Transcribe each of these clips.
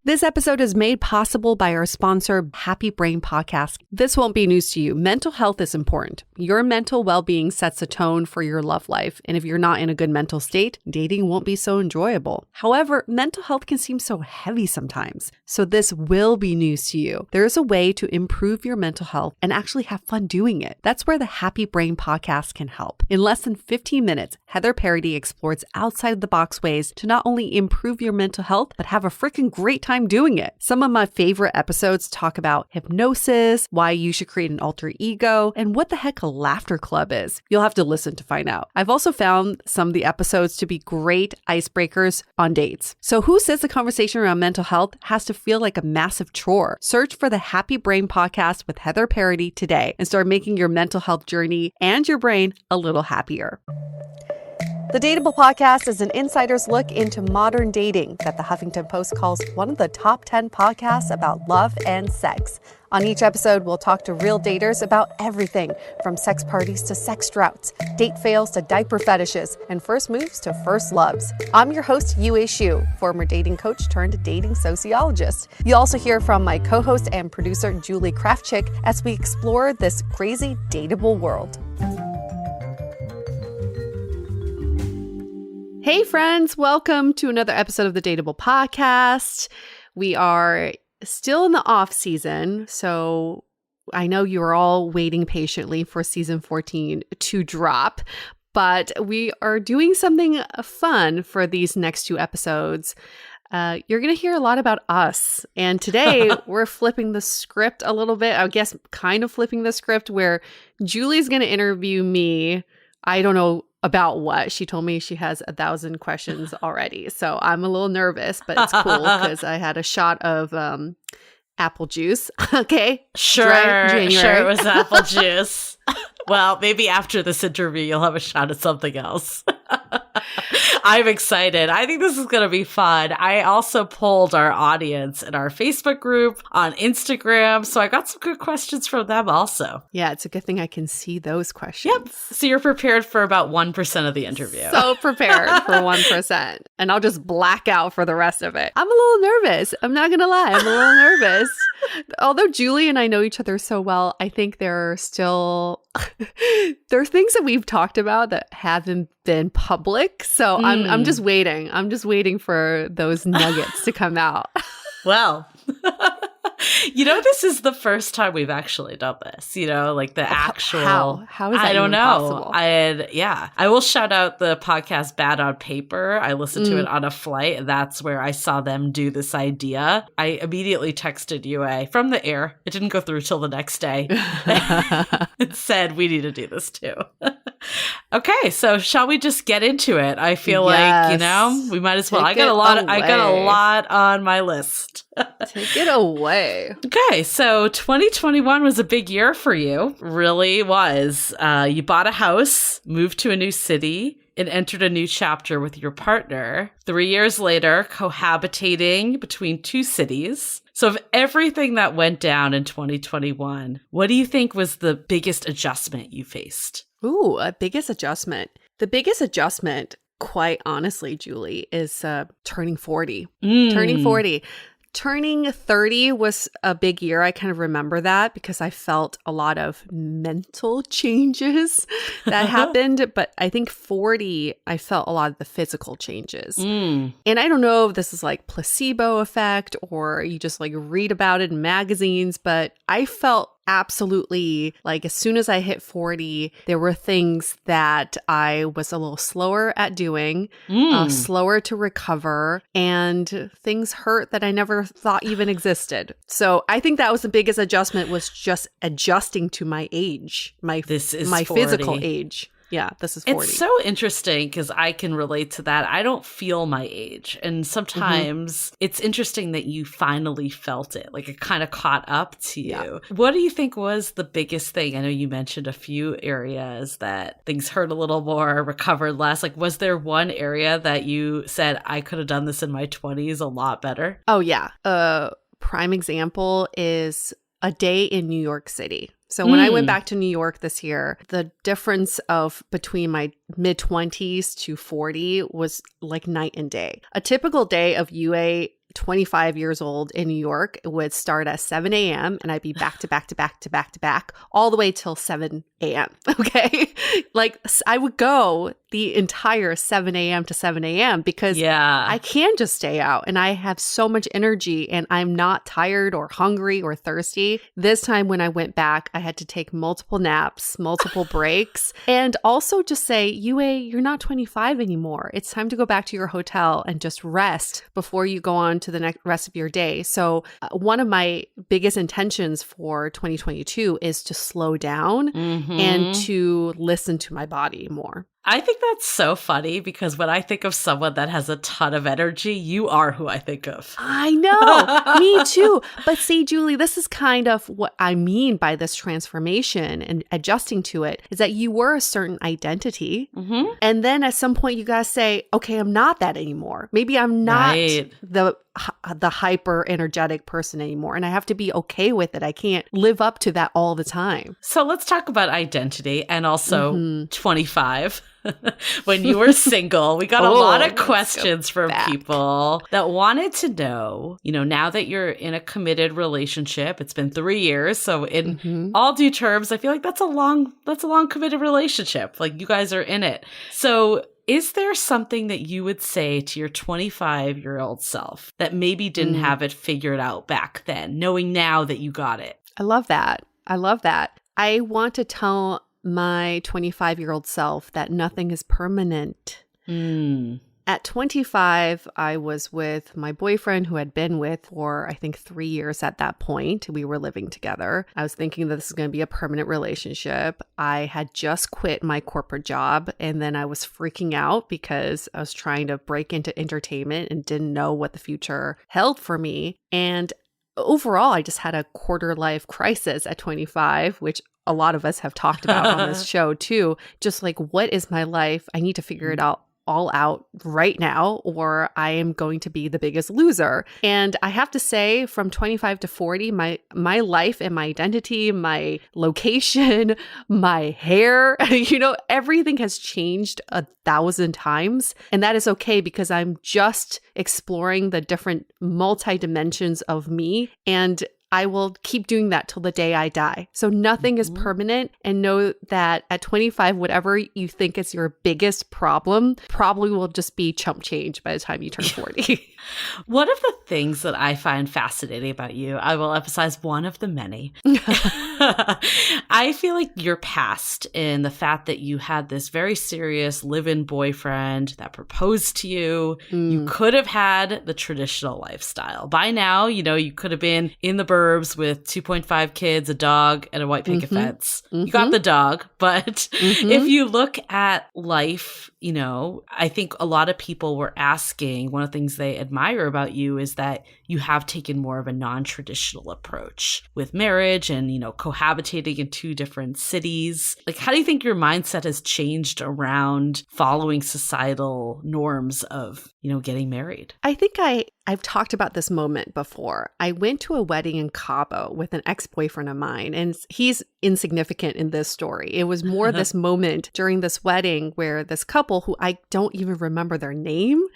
This episode is made possible by our sponsor, Happy Brain Podcast. This won't be news to you. Mental health is important. Your mental well-being sets a tone for your love life. And if you're not in a good mental state, dating won't be so enjoyable. However, mental health can seem so heavy sometimes. So this will be news to you. There is a way to improve your mental health and actually have fun doing it. That's where the Happy Brain Podcast can help. In less than 15 minutes, Heather Parady explores outside-the-box ways to not only improve your mental health, but have a freaking great time doing it. Some of my favorite episodes talk about hypnosis, why you should create an alter ego, and what the heck a laughter club is. You'll have to listen to find out. I've also found some of the episodes to be great icebreakers on dates. So who says the conversation around mental health has to feel like a massive chore? Search for the Happy Brain Podcast with Heather Parady today and start making your mental health journey and your brain a little happier. The Dateable podcast is an insider's look into modern dating that the Huffington Post calls one of the top 10 podcasts about love and sex. On each episode, we'll talk to real daters about everything from sex parties to sex droughts, date fails to diaper fetishes, and first moves to first loves. I'm your host, Yues Lessons, former dating coach turned dating sociologist. You'll also hear from my co-host and producer, Julie Krafchick, as we explore this crazy dateable world. Hey friends, welcome to another episode of the Dateable podcast. We are still in the off season, so I know you're all waiting patiently for season 14 to drop, but we are doing something fun for these next two episodes. You're going to hear a lot about us, and today we're flipping the script a little bit, I guess kind of flipping the script where Julie's going to interview me. I don't know about what. She told me she has 1,000 questions already. So I'm a little nervous, but it's cool because I had a shot of apple juice. Okay. Sure it was apple juice. Well, maybe after this interview, you'll have a shot at something else. I'm excited. I think this is going to be fun. I also polled our audience in our Facebook group on Instagram, so I got some good questions from them also. Yeah, it's a good thing I can see those questions. Yep. So you're prepared for about 1% of the interview. So prepared for 1%. And I'll just black out for the rest of it. I'm a little nervous. I'm not going to lie. I'm a little nervous. Although Julie and I know each other so well, I think there are still there are things that we've talked about that haven't been public. So I'm just waiting. I'm just waiting for those nuggets to come out. Well, this is the first time we've actually done this, like the actual. How is that even possible? I will shout out the podcast Bad on Paper. I listened to it on a flight, and that's where I saw them do this idea. I immediately texted UA from the air. It didn't go through till the next day. It said we need to do this too. Okay, so shall we just get into it? I feel like, we might as well. I got a lot on my list. Take it away. Okay, so 2021 was a big year for you. Really was. You bought a house, moved to a new city, and entered a new chapter with your partner. 3 years later, cohabitating between two cities. So of everything that went down in 2021, what do you think was the biggest adjustment you faced? Ooh, biggest adjustment. The biggest adjustment, quite honestly, Julie, is turning 40. Turning 40. Turning 30 was a big year. I kind of remember that because I felt a lot of mental changes that happened. But I think 40, I felt a lot of the physical changes. And I don't know if this is like placebo effect or you just like read about it in magazines, but I felt absolutely like as soon as I hit 40, there were things that I was a little slower at doing, slower to recover, and things hurt that I never thought even existed. So I think that was the biggest adjustment, was just adjusting to my age, my physical age. Yeah, this is 40. It's so interesting because I can relate to that. I don't feel my age. And sometimes it's interesting that you finally felt it. Like it kind of caught up to you. Yeah. What do you think was the biggest thing? I know you mentioned a few areas that things hurt a little more, recovered less. Like, was there one area that you said, I could have done this in my 20s a lot better? Oh, yeah. Prime example is a day in New York City. So when I went back to New York this year, the difference of between my mid-20s to 40 was like night and day. A typical day of UA 25 years old in New York, it would start at 7 a.m. and I'd be back to back to back to back to back all the way till 7 a.m. Okay. Like I would go the entire 7 a.m. to 7 a.m. because I can just stay out and I have so much energy and I'm not tired or hungry or thirsty. This time when I went back, I had to take multiple naps, multiple breaks, and also just say, Yue, you're not 25 anymore. It's time to go back to your hotel and just rest before you go on to the next rest of your day. So one of my biggest intentions for 2022 is to slow down and to listen to my body more. I think that's so funny because when I think of someone that has a ton of energy, you are who I think of. I know. Me too. But see, Julie, this is kind of what I mean by this transformation and adjusting to it is that you were a certain identity. And then at some point you got to say, okay, I'm not that anymore. Maybe I'm not the hyper energetic person anymore. And I have to be okay with it. I can't live up to that all the time. So let's talk about identity and also 25. When you were single, we got a lot of questions from people that wanted to know, now that you're in a committed relationship, it's been 3 years. So in all due terms, I feel like that's a long committed relationship. Like you guys are in it. So is there something that you would say to your 25-year-old self that maybe didn't have it figured out back then, knowing now that you got it? I love that. I want to tell my 25-year-old self that nothing is permanent. At 25, I was with my boyfriend who I'd been with for, I think, 3 years at that point. We were living together. I was thinking that this is going to be a permanent relationship. I had just quit my corporate job and then I was freaking out because I was trying to break into entertainment and didn't know what the future held for me. And overall, I just had a quarter life crisis at 25, which a lot of us have talked about on this show too. Just like, what is my life? I need to figure it out all out right now, or I am going to be the biggest loser. And I have to say, from 25 to 40, my life and my identity, my location, my hair, everything has changed 1,000 times. And that is okay because I'm just exploring the different multi-dimensions of me. And I will keep doing that till the day I die. So nothing is permanent, and know that at 25, whatever you think is your biggest problem probably will just be chump change by the time you turn 40. One of the things that I find fascinating about you, I will emphasize one of the many. I feel like your past and the fact that you had this very serious live-in boyfriend that proposed to you, you could have had the traditional lifestyle. By now, you could have been in the burbs with 2.5 kids, a dog, and a white picket fence. You got the dog, but if you look at life, I think a lot of people were asking, one of the things they admire about you is that you have taken more of a non-traditional approach with marriage and, cohabitating in 2 different cities. Like, how do you think your mindset has changed around following societal norms of, getting married? I think I've talked about this moment before. I went to a wedding in Cabo with an ex-boyfriend of mine, and he's insignificant in this story. It was more this moment during this wedding where this couple, who I don't even remember their names,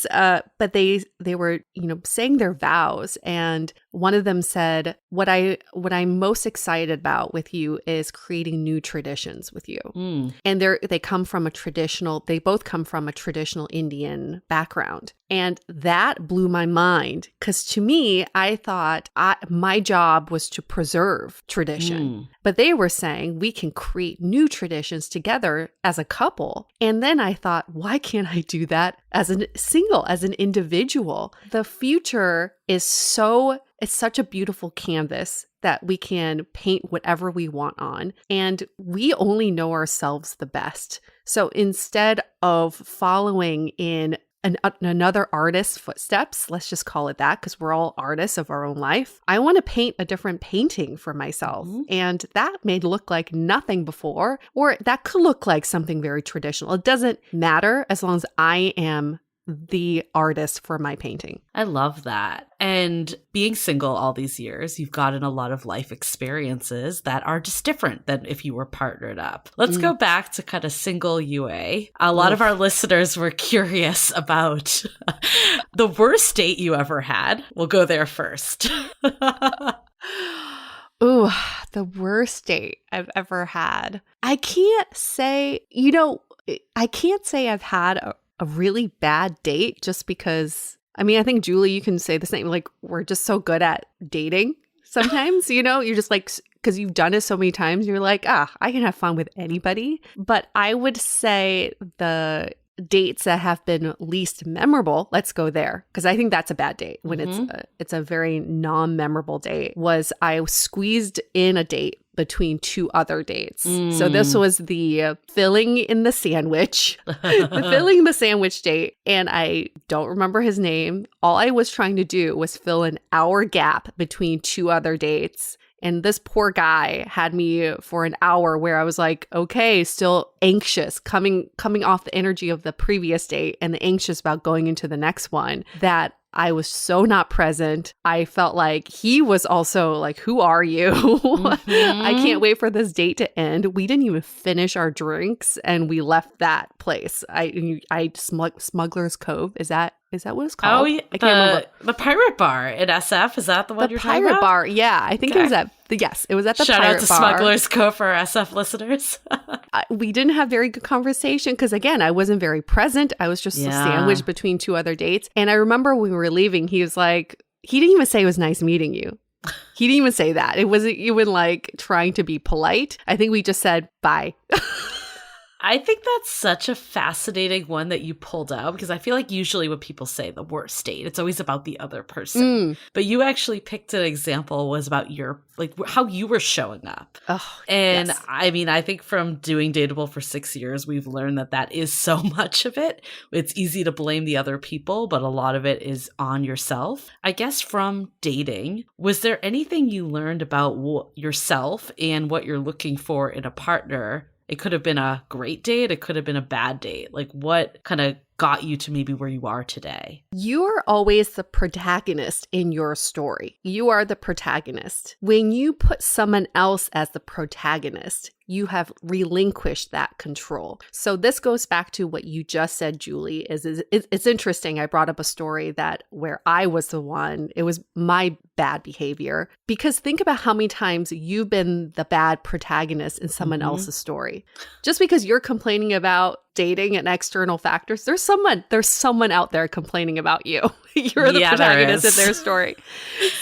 but they were, saying their vows. And one of them said, what I'm most excited about with you is creating new traditions with you. And they both come from a traditional Indian background. And that blew my mind because to me, I thought my job was to preserve tradition. But they were saying we can create new traditions together as a couple. And then I thought, why can't I do that as a single, as an individual? The future is it's such a beautiful canvas that we can paint whatever we want on. And we only know ourselves the best. So instead of following in another artist's footsteps, let's just call it that, because we're all artists of our own life, I want to paint a different painting for myself. And that may look like nothing before, or that could look like something very traditional. It doesn't matter as long as I am the artist for my painting. I love that. And being single all these years, you've gotten a lot of life experiences that are just different than if you were partnered up. Let's go back to kind of single UA. A lot of our listeners were curious about the worst date you ever had. We'll go there first. Ooh, the worst date I've ever had. I can't say I've had a really bad date just because, I mean, I think, Julie, you can say the same. Like, we're just so good at dating sometimes, you're just like, because you've done it so many times, you're like, I can have fun with anybody. But I would say the dates that have been least memorable, let's go there, because I think that's a bad date when it's a very non-memorable date, was I squeezed in a date between two other dates. So this was the filling in the sandwich date, and I don't remember his name. All I was trying to do was fill an hour gap between two other dates. And this poor guy had me for an hour where I was like, okay, still anxious, coming off the energy of the previous date and the anxious about going into the next one, that I was so not present. I felt like he was also like, who are you? I can't wait for this date to end. We didn't even finish our drinks and we left that place. Smuggler's Cove. Is that what it's called? Oh, yeah. I can't remember. The Pirate Bar in SF. Is that the one you're talking about? The Pirate Bar. Yeah. I think it was at the Pirate Bar. Shout out to Smuggler's Cove for our SF listeners. We didn't have very good conversation because, again, I wasn't very present. I was just sandwiched between two other dates. And I remember when we were leaving, he was like, he didn't even say it was nice meeting you. He didn't even say that. It wasn't even like trying to be polite. I think we just said bye. I think that's such a fascinating one that you pulled out, because I feel like usually when people say the worst date, it's always about the other person. But you actually picked an example was about your, like, how you were showing up. And yes. I mean, I think from doing Dateable for 6 years, we've learned that is so much of it. It's easy to blame the other people, but a lot of it is on yourself. I guess from dating, was there anything you learned about yourself and what you're looking for in a partner? It could have been a great date. It could have been a bad date. Like, what kind of got you to maybe where you are today? You're always the protagonist in your story. You are the protagonist. When you put someone else as the protagonist, you have relinquished that control. So this goes back to what you just said, Julie, it's interesting. I brought up a story that where I was the one, it was my bad behavior, because think about how many times you've been the bad protagonist in someone else's story. Just because you're complaining about dating and external factors, there's someone out there complaining about you. You're the protagonist in their story.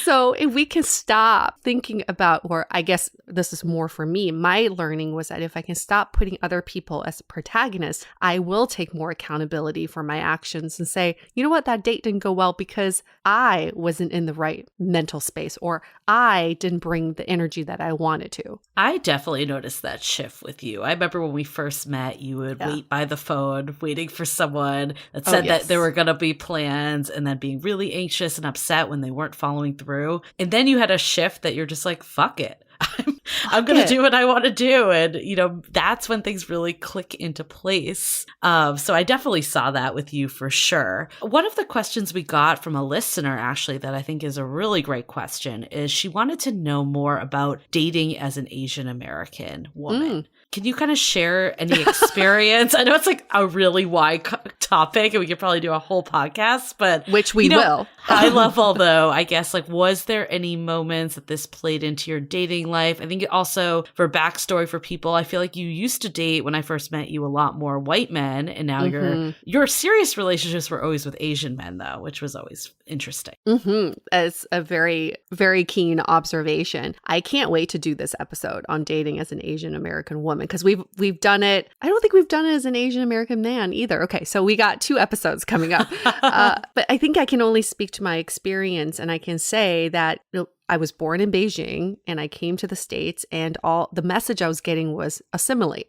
So if we can stop thinking about, or I guess this is more for me, my learning was that if I can stop putting other people as protagonists, I will take more accountability for my actions and say, you know what, that date didn't go well because I wasn't in the right mental space, or I didn't bring the energy that I wanted to. I definitely noticed that shift with you. I remember when we first met, you would wait by the phone, waiting for someone that said that there were going to be plans, and then being really anxious and upset when they weren't following through. And then you had a shift that you're just like, fuck it. I'm going to do what I want to do. And, that's when things really click into place. So I definitely saw that with you for sure. One of the questions we got from a listener, actually, that I think is a really great question is she wanted to know more about dating as an Asian American woman. Can you kind of share any experience? I know it's like a really wide topic and we could probably do a whole podcast, but which we will. High level though, I guess, like, was there any moments that this played into your dating life? I think also for backstory for people, I feel like you used to date when I first met you a lot more white men, and now your serious relationships were always with Asian men though, which was always interesting. As a very, very keen observation. I can't wait to do this episode on dating as an Asian American woman, because we've done it. I don't think we've done it as an Asian American man either. Okay, so we got 2 episodes coming up. But I think I can only speak to my experience, and I can say that I was born in Beijing and I came to the States, and all the message I was getting was assimilate.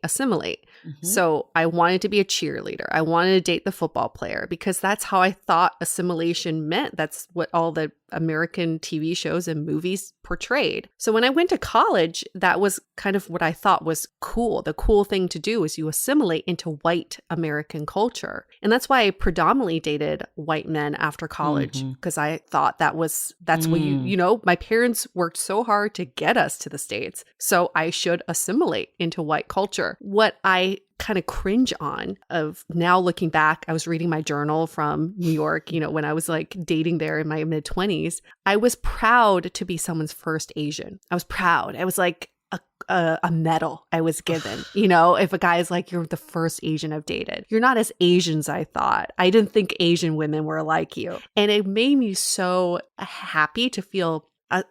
So I wanted to be a cheerleader. I wanted to date the football player because that's how I thought assimilation meant. That's what all the American TV shows and movies portrayed. So when I went to college, that was kind of what I thought was cool. The cool thing to do is you assimilate into white American culture. And that's why I predominantly dated white men after college, because I thought that's what you know, my parents worked so hard to get us to the States. So I should assimilate into white culture. What I kind of cringe on of now looking back, I was reading my journal from New York, you know, when I was like dating there in my mid-20s, I was proud to be someone's first Asian. I was proud. I was like a medal I was given. You know, if a guy is like, you're the first Asian I've dated, you're not as Asian as I thought. I didn't think Asian women were like you. And it made me so happy to feel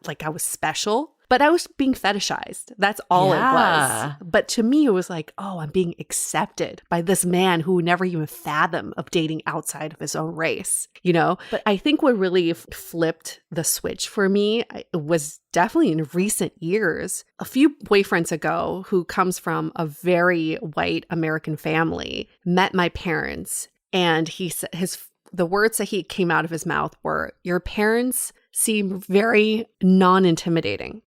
like I was special. But I was being fetishized. That's all it was. But to me, it was like, oh, I'm being accepted by this man who never even fathomed of dating outside of his own race, you know? But I think what really flipped the switch for me was definitely in recent years. A few boyfriends ago, who comes from a very white American family, met my parents. And the words that he came out of his mouth were, your parents seem very non-intimidating.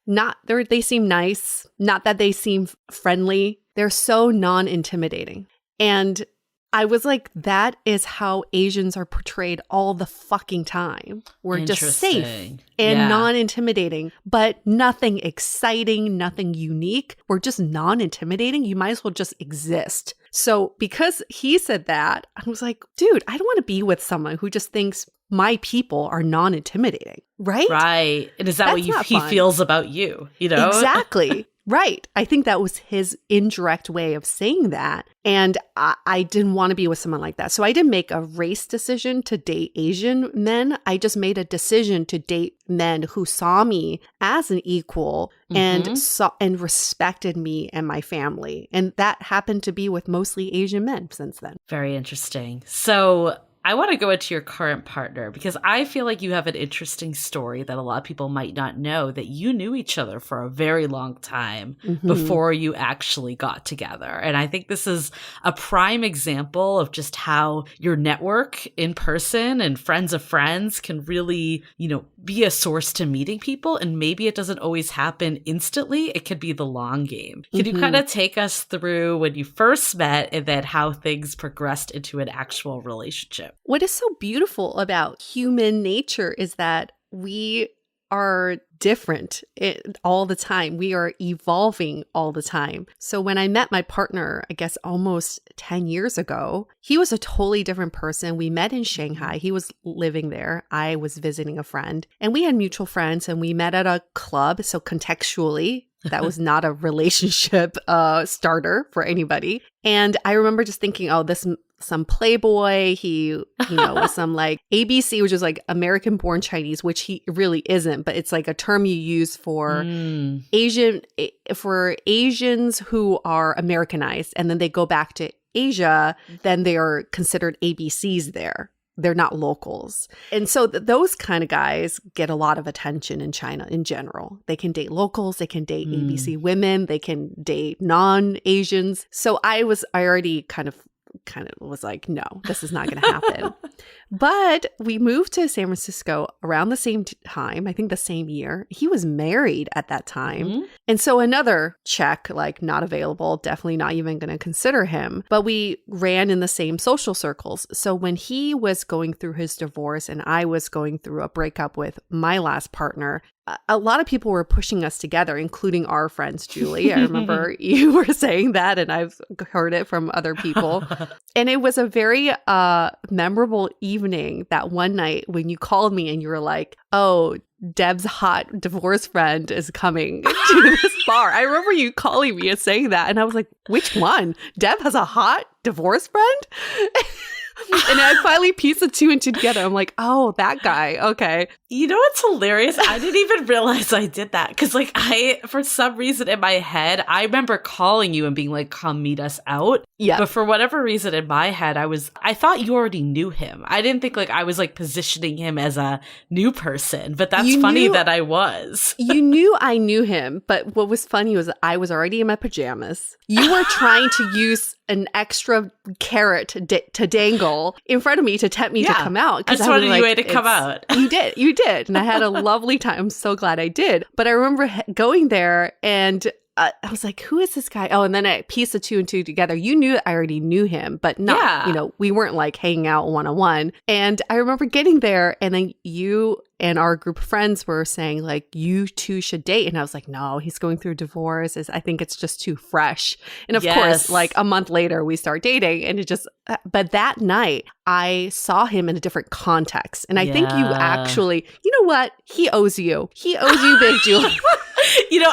They seem nice, not that they seem friendly. They're so non-intimidating. And I was like, that is how Asians are portrayed all the fucking time. We're just safe and non-intimidating, but nothing exciting, nothing unique. We're just non-intimidating. You might as well just exist. So because he said that, I was like, dude, I don't want to be with someone who just thinks my people are non-intimidating, right? Right. And is that what he feels about you, you know? Exactly. Right. I think that was his indirect way of saying that. And I didn't want to be with someone like that. So I didn't make a race decision to date Asian men. I just made a decision to date men who saw me as an equal and respected me and my family. And that happened to be with mostly Asian men since then. Very interesting. So I want to go into your current partner because I feel like you have an interesting story that a lot of people might not know, that you knew each other for a very long time before you actually got together. And I think this is a prime example of just how your network in person and friends of friends can really, you know, be a source to meeting people. And maybe it doesn't always happen instantly. It could be the long game. Can you kind of take us through when you first met and then how things progressed into an actual relationship? What is so beautiful about human nature is that we are different all the time. We are evolving all the time. So when I met my partner, I guess almost 10 years ago, he was a totally different person. We met in Shanghai. He was living there. I was visiting a friend, and we had mutual friends, and we met at a club. So contextually, that was not a relationship starter for anybody. And I remember just thinking, oh, some playboy. He, was some like ABC, which is like American born Chinese, which he really isn't, but it's like a term you use for Asians who are Americanized and then they go back to Asia, then they are considered ABCs there. They're not locals. And so those kind of guys get a lot of attention in China in general. They can date locals, they can date ABC women, they can date non-Asians. So I already kind of was like, no, this is not going to happen. But we moved to San Francisco around the same time, I think the same year. He was married at that time. And so another check, like not available, definitely not even going to consider him. But we ran in the same social circles. So when he was going through his divorce and I was going through a breakup with my last partner, a lot of people were pushing us together, including our friends, Julie. I remember you were saying that, and I've heard it from other people. And it was a very memorable evening that one night when you called me and you were like, oh, Deb's hot divorce friend is coming to this bar. I remember you calling me and saying that. And I was like, which one? Deb has a hot divorce friend? And I finally pieced the two and two together. I'm like, oh, that guy. Okay. You know what's hilarious? I didn't even realize I did that. Because for some reason in my head, I remember calling you and being like, come meet us out. Yeah. But for whatever reason in my head, I thought you already knew him. I didn't think I was positioning him as a new person. But that's funny that I was. You knew I knew him. But what was funny was I was already in my pajamas. You were trying to use an extra carrot to dangle in front of me to tempt me to come out. I just wanted you to come out. You did. And I had a lovely time. I'm so glad I did. But I remember going there and I was like, who is this guy? Oh, and then I pieced the two and two together. You knew I already knew him, but not, we weren't like hanging out one-on-one. And I remember getting there and then you and our group of friends were saying like, you two should date. And I was like, no, he's going through divorce. I think it's just too fresh. And of course, like a month later, we start dating and it just, but that night I saw him in a different context. And I think you actually, you know what? He owes you. He owes you big, Julie.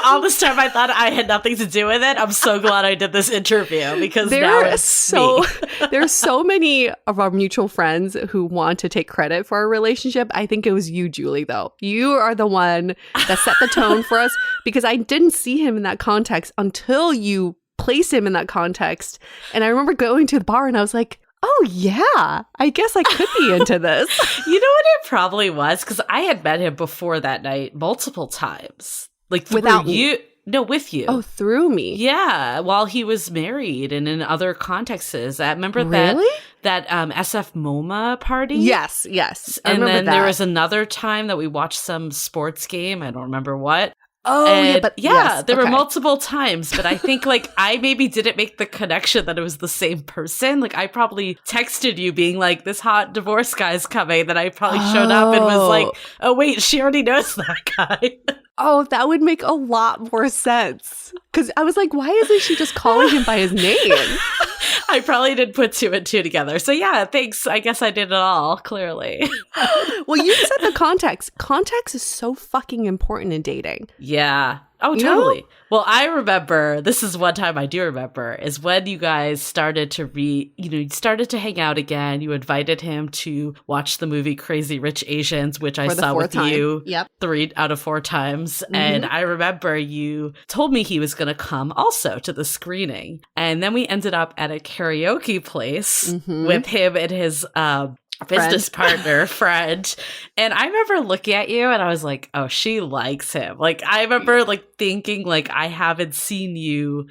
All this time I thought I had nothing to do with it. I'm so glad I did this interview because there's so many of our mutual friends who want to take credit for our relationship. I think it was you, Julie, though. You are the one that set the tone for us because I didn't see him in that context until you placed him in that context. And I remember going to the bar and I was like, oh, yeah, I guess I could be into this. You know what it probably was? Because I had met him before that night multiple times. Like without you? No, with you. Oh, through me. Yeah, while he was married and in other contexts. I remember that SF MoMA party. Yes. And then there was another time that we watched some sports game. I don't remember what. Oh, and there were multiple times, but I think like I maybe didn't make the connection that it was the same person. Like I probably texted you being like, this hot divorce guy's coming. Then I probably showed up and was like, oh wait, she already knows that guy. Oh, that would make a lot more sense. Because I was like, why isn't she just calling him by his name? I probably did put two and two together. So yeah, thanks. I guess I did it all, clearly. Well, you said the context. Context is so fucking important in dating. Yeah. Oh, totally. Well, I remember, this is one time I do remember, is when you guys started to you started to hang out again. You invited him to watch the movie Crazy Rich Asians, which I saw with you 3 out of 4 times. Mm-hmm. And I remember you told me he was going to come also to the screening. And then we ended up at a karaoke place with him and his business partner, friend. And I remember looking at you and I was like, oh, she likes him. Like, I remember like thinking like, I haven't seen you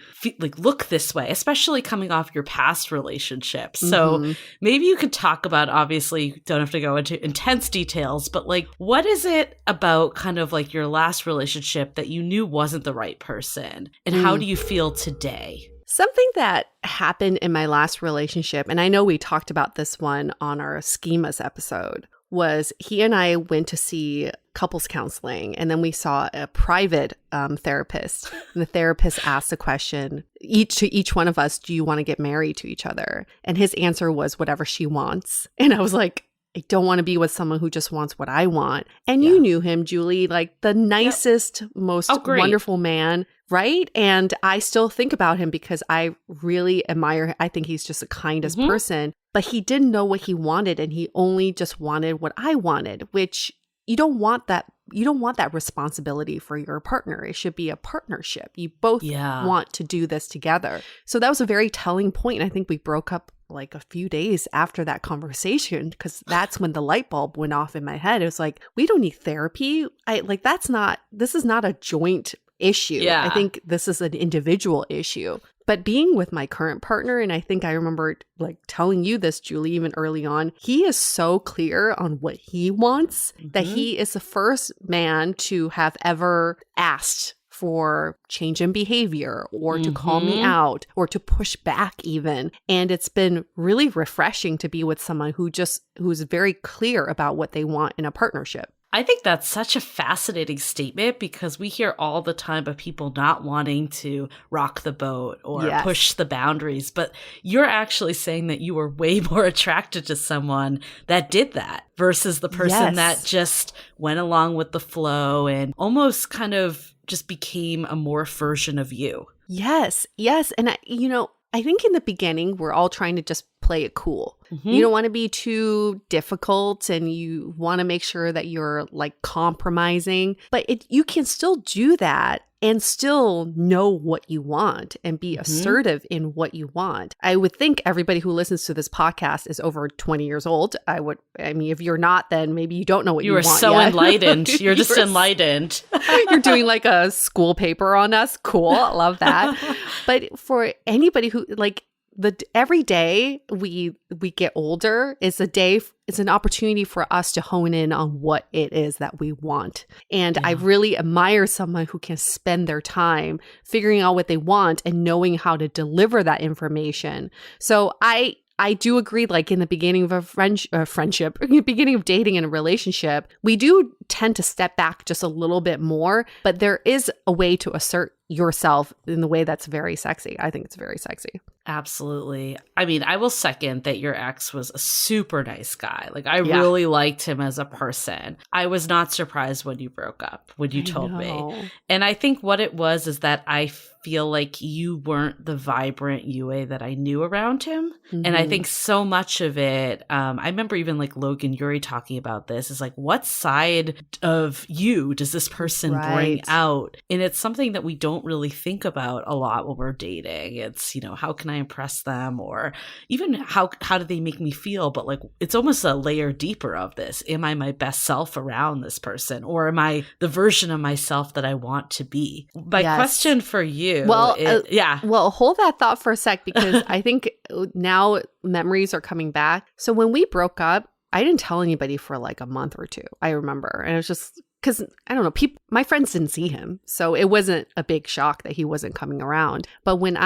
look this way, especially coming off your past relationships. So maybe you could talk about, obviously you don't have to go into intense details, but like, what is it about kind of like your last relationship that you knew wasn't the right person? And how do you feel today? Something that happened in my last relationship, and I know we talked about this one on our schemas episode, was he and I went to see couples counseling, and then we saw a private therapist. And the therapist asked the question, to each one of us, do you want to get married to each other? And his answer was whatever she wants. And I was like, I don't want to be with someone who just wants what I want. And you knew him, Julie, like the nicest, most wonderful man, right? And I still think about him because I really admire him. I think he's just the kindest person. But he didn't know what he wanted, and he only just wanted what I wanted, which you don't want that. You don't want that responsibility for your partner. It should be a partnership. You both want to do this together. So that was a very telling point. And I think we broke up like a few days after that conversation, because that's when the light bulb went off in my head. It was like, we don't need therapy. This is not a joint issue. Yeah. I think this is an individual issue. But being with my current partner, and I think I remember like telling you this, Julie, even early on, he is so clear on what he wants that he is the first man to have ever asked for change in behavior or to call me out or to push back even. And it's been really refreshing to be with someone who's very clear about what they want in a partnership. I think that's such a fascinating statement because we hear all the time of people not wanting to rock the boat or push the boundaries. But you're actually saying that you were way more attracted to someone that did that versus the person that just went along with the flow and almost kind of just became a morph version of you. Yes. And I think in the beginning, we're all trying to just play it cool. You don't want to be too difficult and you want to make sure that you're like compromising, but you can still do that and still know what you want and be assertive in what you want. I would think everybody who listens to this podcast is over 20 years old. I mean, if you're not, then maybe you don't know what you want. You are so enlightened. You're just enlightened. You're doing like a school paper on us. Cool. I love that. But for anybody who every day we get older is it's an opportunity for us to hone in on what it is that we want. And I really admire someone who can spend their time figuring out what they want and knowing how to deliver that information. So I do agree, like in the beginning of a friendship, in the beginning of dating and a relationship, we do tend to step back just a little bit more, but there is a way to assert yourself in the way that's very sexy. I think it's very sexy. Absolutely. I mean, I will second that your ex was a super nice guy. Like, I really liked him as a person. I was not surprised when you broke up, when you told me. And I think what it was is that I feel like you weren't the vibrant Yue that I knew around him. Mm-hmm. And I think so much of it, I remember even like Logan Yuri talking about this, is like, what side of you does this person bring out? And it's something that we don't really think about a lot when we're dating. It's, you know, how can I impress them, or even how do they make me feel? But like, it's almost a layer deeper of this. Am I my best self around this person, or am I the version of myself that I want to be? My question for you, well, hold that thought for a sec, because I think now memories are coming back. So when we broke up, I didn't tell anybody for like a month or two, I remember. And it was just because, I don't know, my friends didn't see him. So it wasn't a big shock that he wasn't coming around. But when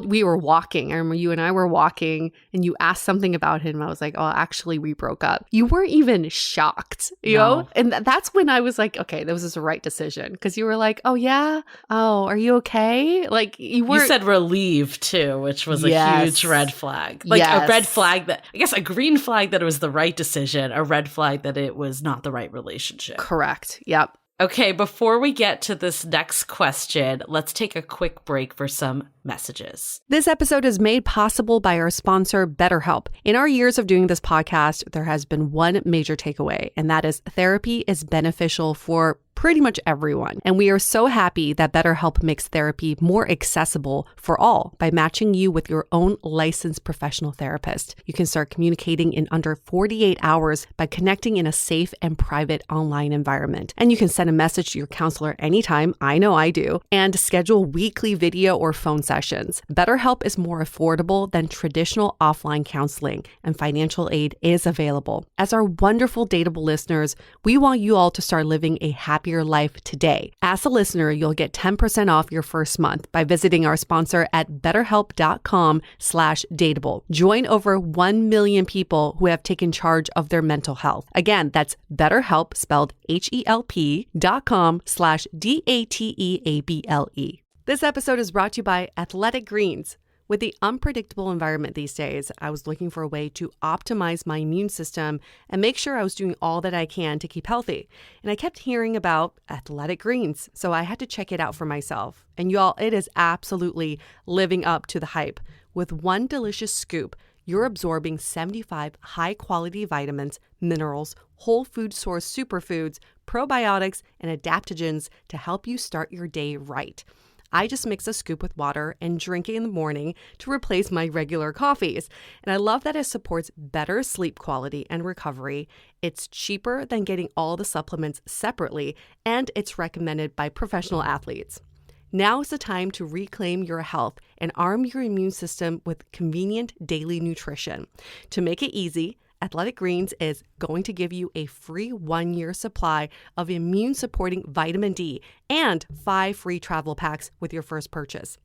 we were walking, I remember you and I were walking and you asked something about him. I was like, oh, actually, we broke up. You weren't even shocked, you know? And that's when I was like, okay, this was the right decision. Because you were like, oh, yeah? Oh, are you okay? Like, you said relieved too, which was a huge red flag. Like a red flag that, I guess, a green flag that it was the right decision, a red flag that it was not the right relationship. Correct. Yep. Okay, before we get to this next question, let's take a quick break for some messages. This episode is made possible by our sponsor, BetterHelp. In our years of doing this podcast, there has been one major takeaway, and that is therapy is beneficial for pretty much everyone. And we are so happy that BetterHelp makes therapy more accessible for all by matching you with your own licensed professional therapist. You can start communicating in under 48 hours by connecting in a safe and private online environment. And you can send a message to your counselor anytime, I know I do, and schedule weekly video or phone sessions. BetterHelp is more affordable than traditional offline counseling, and financial aid is available. As our wonderful Dateable listeners, we want you all to start living a happier life today. As a listener, you'll get 10% off your first month by visiting our sponsor at betterhelp.com/dateable. Join over 1 million people who have taken charge of their mental health. Again, that's BetterHelp, spelled HELP.com/DATEABLE. This episode is brought to you by Athletic Greens. With the unpredictable environment these days, I was looking for a way to optimize my immune system and make sure I was doing all that I can to keep healthy. And I kept hearing about Athletic Greens, so I had to check it out for myself. And y'all, it is absolutely living up to the hype. With one delicious scoop, you're absorbing 75 high-quality vitamins, minerals, whole food source superfoods, probiotics, and adaptogens to help you start your day right. I just mix a scoop with water and drink it in the morning to replace my regular coffees. And I love that it supports better sleep quality and recovery. It's cheaper than getting all the supplements separately, and it's recommended by professional athletes. Now is the time to reclaim your health and arm your immune system with convenient daily nutrition. To make it easy, Athletic Greens is going to give you a free 1-year supply of immune-supporting vitamin D and 5 free travel packs with your first purchase.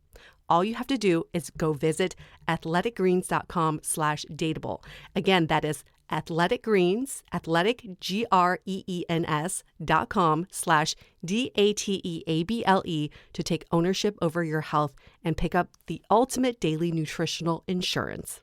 All you have to do is go visit athleticgreens.com/dateable. Again, that is Athletic Greens, athleticgreens.com/DATEABLE to take ownership over your health and pick up the ultimate daily nutritional insurance.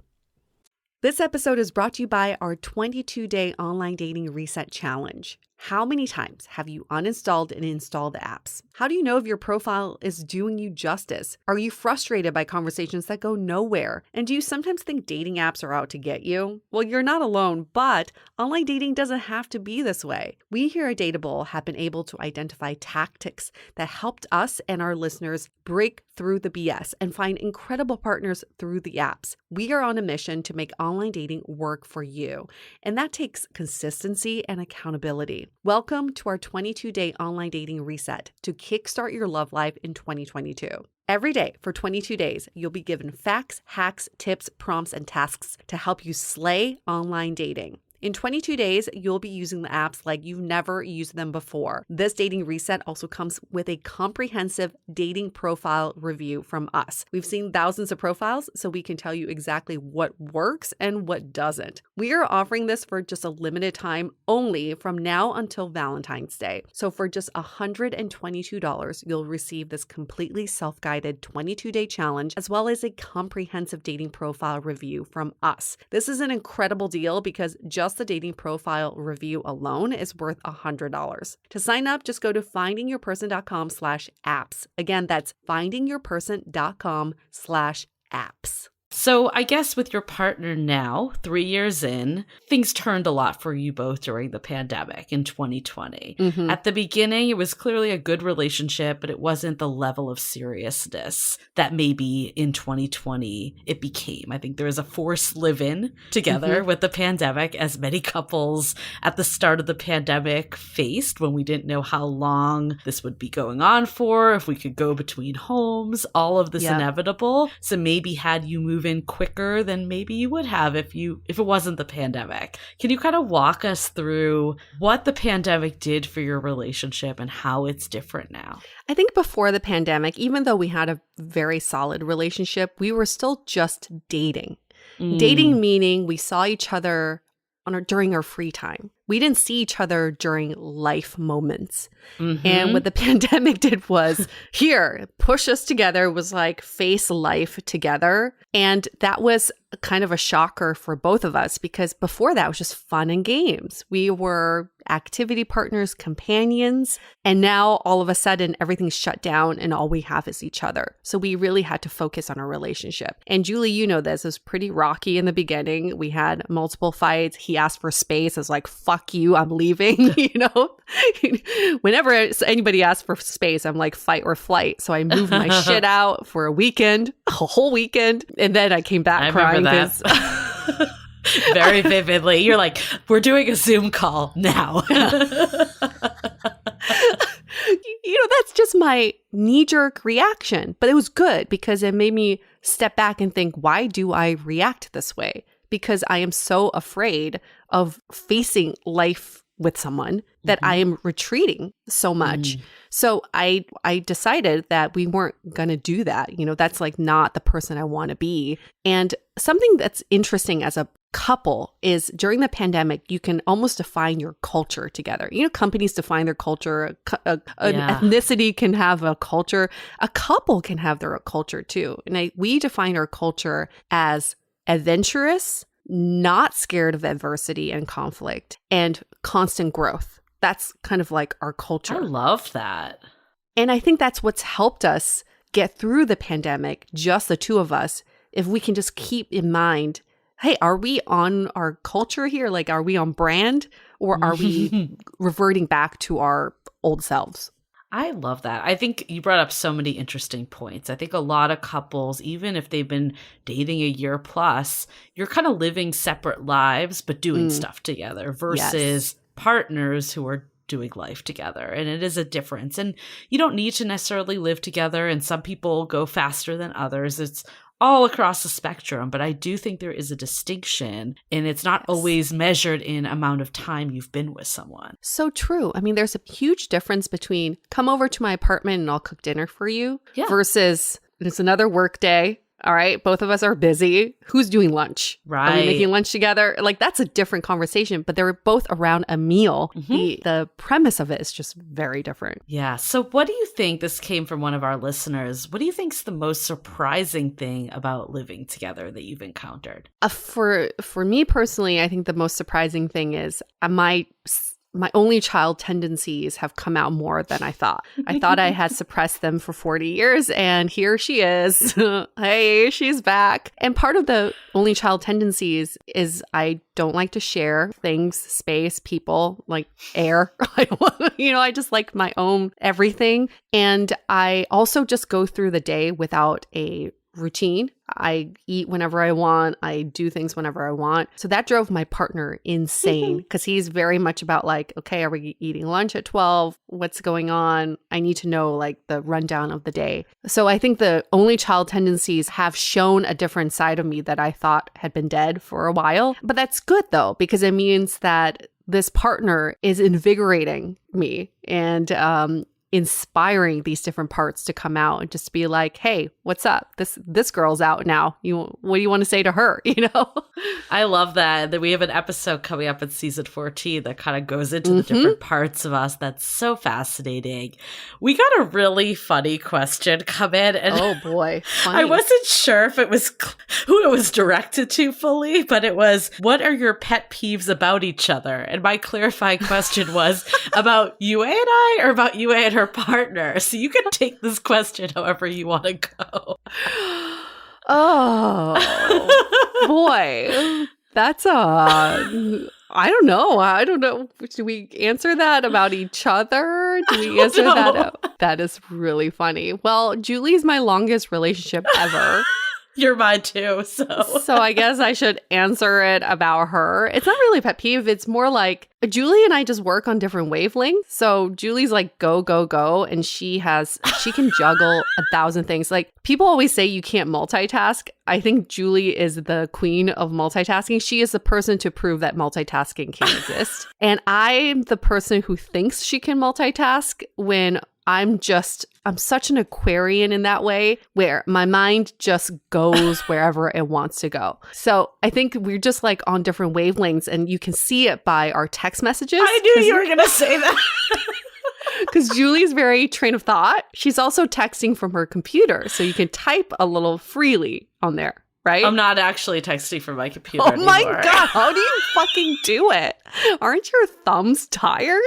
This episode is brought to you by our 22-day online dating reset challenge. How many times have you uninstalled and installed the apps? How do you know if your profile is doing you justice? Are you frustrated by conversations that go nowhere? And do you sometimes think dating apps are out to get you? Well, you're not alone, but online dating doesn't have to be this way. We here at Dateable have been able to identify tactics that helped us and our listeners break through the BS and find incredible partners through the apps. We are on a mission to make online dating work for you, and that takes consistency and accountability. Welcome to our 22-day online dating reset to kickstart your love life in 2022. Every day for 22 days, you'll be given facts, hacks, tips, prompts, and tasks to help you slay online dating. In 22 days, you'll be using the apps like you've never used them before. This dating reset also comes with a comprehensive dating profile review from us. We've seen thousands of profiles, so we can tell you exactly what works and what doesn't. We are offering this for just a limited time only from now until Valentine's Day. So for just $122, you'll receive this completely self-guided 22-day challenge, as well as a comprehensive dating profile review from us. This is an incredible deal because just the dating profile review alone is worth $100. To sign up, just go to findingyourperson.com/apps. Again, that's findingyourperson.com/apps. So I guess with your partner now, 3 years in, things turned a lot for you both during the pandemic in 2020. Mm-hmm. At the beginning, it was clearly a good relationship, but it wasn't the level of seriousness that maybe in 2020 it became. I think there was a forced live-in together with the pandemic, as many couples at the start of the pandemic faced when we didn't know how long this would be going on for, if we could go between homes, all of this inevitable. So maybe had you moved in quicker than maybe you would have if it wasn't the pandemic. Can you kind of walk us through what the pandemic did for your relationship and how it's different now? I think before the pandemic, even though we had a very solid relationship, we were still just dating. Dating meaning we saw each other during our free time. We didn't see each other during life moments. And what the pandemic did was, here, push us together, was like face life together. And that was kind of a shocker for both of us because before that was just fun and games. We were activity partners, companions, and now all of a sudden everything's shut down and all we have is each other. So we really had to focus on our relationship. And Julie, you know this, it was pretty rocky in the beginning. We had multiple fights. He asked for space. I was like, fuck you, I'm leaving, Whenever anybody asks for space, I'm like, fight or flight. So I moved my shit out for a whole weekend. And then I came back crying. Very vividly. You're like, we're doing a Zoom call now. That's just my knee-jerk reaction. But it was good because it made me step back and think, why do I react this way? Because I am so afraid of facing life with someone that I am retreating so much. So I decided that we weren't going to do that. That's like not the person I want to be. And something that's interesting as a couple is during the pandemic, you can almost define your culture together. Companies define their culture. An ethnicity can have a culture. A couple can have their culture too. And we define our culture as adventurous, not scared of adversity and conflict, and constant growth. That's kind of like our culture. I love that. And I think that's what's helped us get through the pandemic, just the two of us, if we can just keep in mind, hey, are we on our culture here? Like, are we on brand, or are we reverting back to our old selves? I love that. I think you brought up so many interesting points. I think a lot of couples, even if they've been dating a year plus, you're kind of living separate lives, but doing stuff together versus partners who are doing life together. And it is a difference. And you don't need to necessarily live together. And some people go faster than others. It's all across the spectrum, but I do think there is a distinction, and it's not always measured in amount of time you've been with someone. So true. I mean, there's a huge difference between come over to my apartment and I'll cook dinner for you versus it's another work day. All right, both of us are busy. Who's doing lunch? Right. Are we making lunch together? Like, that's a different conversation, but they're both around a meal. The premise of it is just very different. Yeah. So what do you think, this came from one of our listeners, what do you think is the most surprising thing about living together that you've encountered? For me personally, I think the most surprising thing is my only child tendencies have come out more than I thought. I thought I had suppressed them for 40 years, and here she is. Hey, she's back. And part of the only child tendencies is I don't like to share things, space, people, like air. I just like my own everything. And I also just go through the day without a routine. I eat whenever I want. I do things whenever I want. So that drove my partner insane because he's very much about like, okay, are we eating lunch at 12? What's going on? I need to know like the rundown of the day. So I think the only child tendencies have shown a different side of me that I thought had been dead for a while. But that's good though, because it means that this partner is invigorating me and inspiring these different parts to come out and just be like, hey, what's up? This girl's out now. What do you want to say to her? You know? I love that. That we have an episode coming up in season 14 that kind of goes into the different parts of us. That's so fascinating. We got a really funny question come in. And oh boy. Funny. I wasn't sure if it was who it was directed to fully, but it was, what are your pet peeves about each other? And my clarifying question was about Yue and I or about Yue and her partner. So you can take this question however you want to go. Oh boy, that's I don't know. Do we answer that about each other? Do we answer that? That is really funny. Well, Julie's my longest relationship ever. You're mine too, so I guess I should answer it about her. It's not really a pet peeve. It's more like Julie and I just work on different wavelengths. So Julie's like go, go, go. And she can juggle 1,000 things. Like people always say you can't multitask. I think Julie is the queen of multitasking. She is the person to prove that multitasking can exist. And I'm the person who thinks she can multitask when I'm such an Aquarian in that way where my mind just goes wherever it wants to go. So I think we're just like on different wavelengths and you can see it by our text messages. I knew you were going to say that. Because Julie's very train of thought. She's also texting from her computer. So you can type a little freely on there. Right? I'm not actually texting from my computer anymore. My God. How do you fucking do it? Aren't your thumbs tired?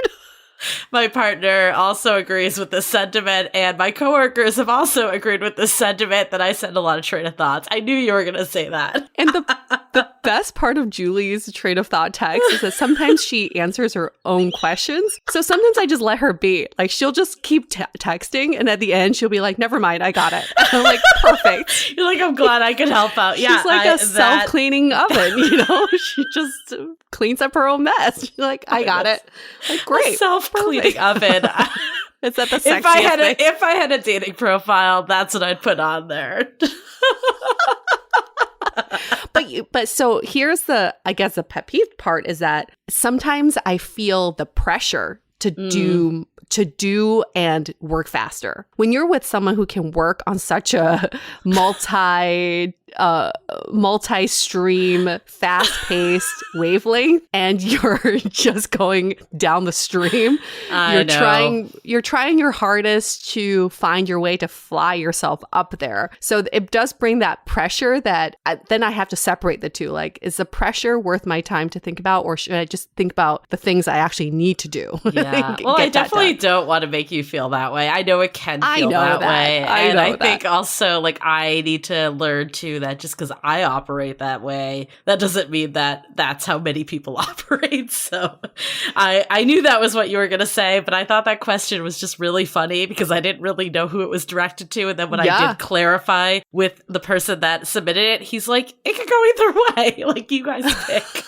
My partner also agrees with this sentiment, and my coworkers have also agreed with this sentiment that I send a lot of train of thoughts. I knew you were going to say that. And the best part of Julie's train of thought text is that sometimes she answers her own questions. So sometimes I just let her be. Like, she'll just keep texting, and at the end, she'll be like, never mind, I got it. I'm like, perfect. You're like, I'm glad I could help out. Yeah, she's like a self-cleaning oven, you know? She just cleans up her own mess. She's like, I got it. Like, great. Self-cleaning oven. Is that the sexiest thing? If I had a dating profile, that's what I'd put on there. But so here's the pet peeve part is that sometimes I feel the pressure to do and work faster. When you're with someone who can work on such a multi-stream, fast-paced wavelength, and you're just going down the stream, you're trying your hardest to find your way to fly yourself up there. So it does bring that pressure that then I have to separate the two. Like, is the pressure worth my time to think about, or should I just think about the things I actually need to do? Yeah. Well, I definitely don't want to make you feel that way. I know it can feel that way. I think also, like, I need to learn too that just because I operate that way, that doesn't mean that that's how many people operate. So I knew that was what you were going to say, but I thought that question was just really funny because I didn't really know who it was directed to. And then when I did clarify with the person that submitted it, he's like, it could go either way. Like, you guys pick.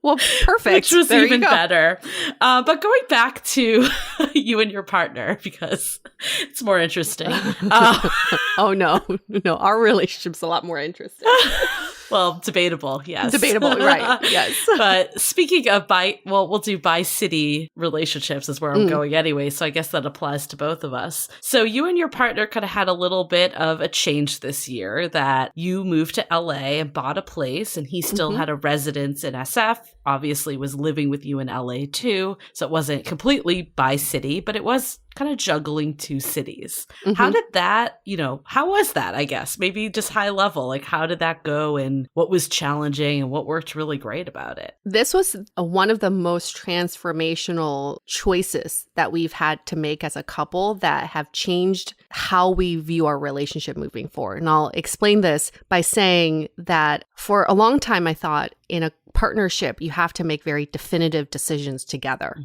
Well, perfect. Which was even better. But going back to you and your partner, because it's more interesting. Oh, no. Our relationship's a lot more interesting. Well, debatable, yes. Debatable, right, yes. But speaking of we'll do bi-city relationships is where I'm going anyway, so I guess that applies to both of us. So you and your partner kind of had a little bit of a change this year that you moved to LA and bought a place, and he still had a residence in SF, obviously was living with you in LA too, so it wasn't completely bi-city, but it was kind of juggling two cities. How did that, how was that, I guess? Maybe just high level, like how did that go and what was challenging and what worked really great about it? This was one of the most transformational choices that we've had to make as a couple that have changed how we view our relationship moving forward. And I'll explain this by saying that for a long time, I thought in a partnership, you have to make very definitive decisions together.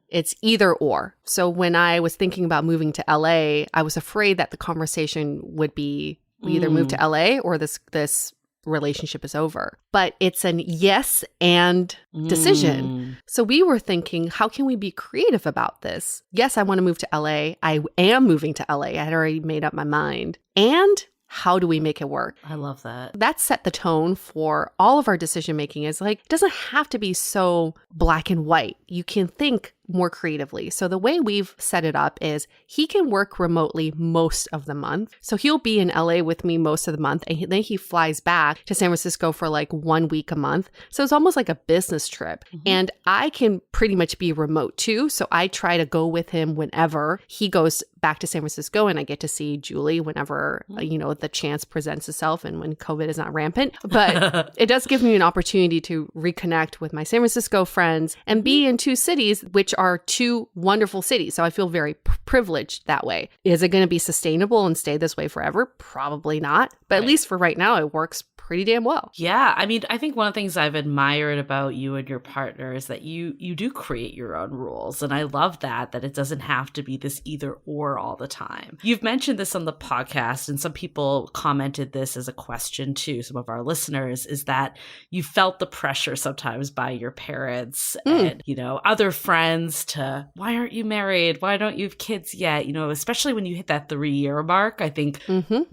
It's either or. So when I was thinking about moving to LA, I was afraid that the conversation would be We either move to LA or this relationship is over. But it's an yes and decision. So we were thinking, how can we be creative about this? Yes, I want to move to LA. I am moving to LA. I had already made up my mind. And how do we make it work? I love that. That set the tone for all of our decision making. Is like, it doesn't have to be so black and white. You can think more creatively. So the way we've set it up is he can work remotely most of the month. So he'll be in LA with me most of the month. And then he flies back to San Francisco for like 1 week a month. So it's almost like a business trip. And I can pretty much be remote too. So I try to go with him whenever he goes back to San Francisco, and I get to see Julie whenever, the chance presents itself and when COVID is not rampant. But it does give me an opportunity to reconnect with my San Francisco friends and be in two cities, which are two wonderful cities. So I feel very privileged that way. Is it going to be sustainable and stay this way forever? Probably not. But at least for right now, it works pretty damn well. Yeah. I mean, I think one of the things I've admired about you and your partner is that you do create your own rules. And I love that it doesn't have to be this either or all the time. You've mentioned this on the podcast, and some people commented this as a question too, some of our listeners, is that you felt the pressure sometimes by your parents and, other friends to, why aren't you married? Why don't you have kids yet? Especially when you hit that 3-year mark, I think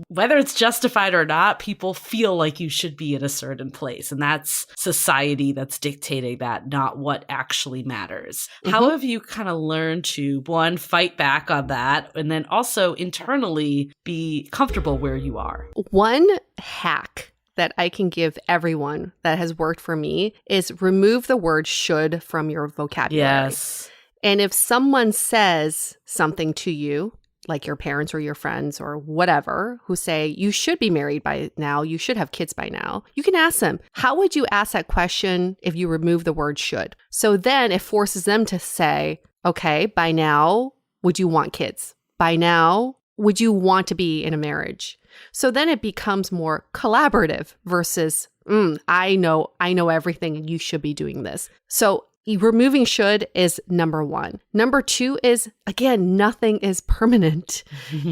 whether it's justified or not, people feel like you should be in a certain place. And that's society that's dictating that, not what actually matters. How have you kind of learned to, one, fight back on that, and then also internally be comfortable where you are? One hack that I can give everyone that has worked for me is remove the word should from your vocabulary. Yes. And if someone says something to you, like your parents or your friends or whatever, who say, you should be married by now, you should have kids by now, you can ask them, how would you ask that question if you remove the word should? So then it forces them to say, okay, by now, would you want kids? By now, would you want to be in a marriage? So then it becomes more collaborative versus, I know everything and you should be doing this. So removing should is number one. Number two is, again, nothing is permanent.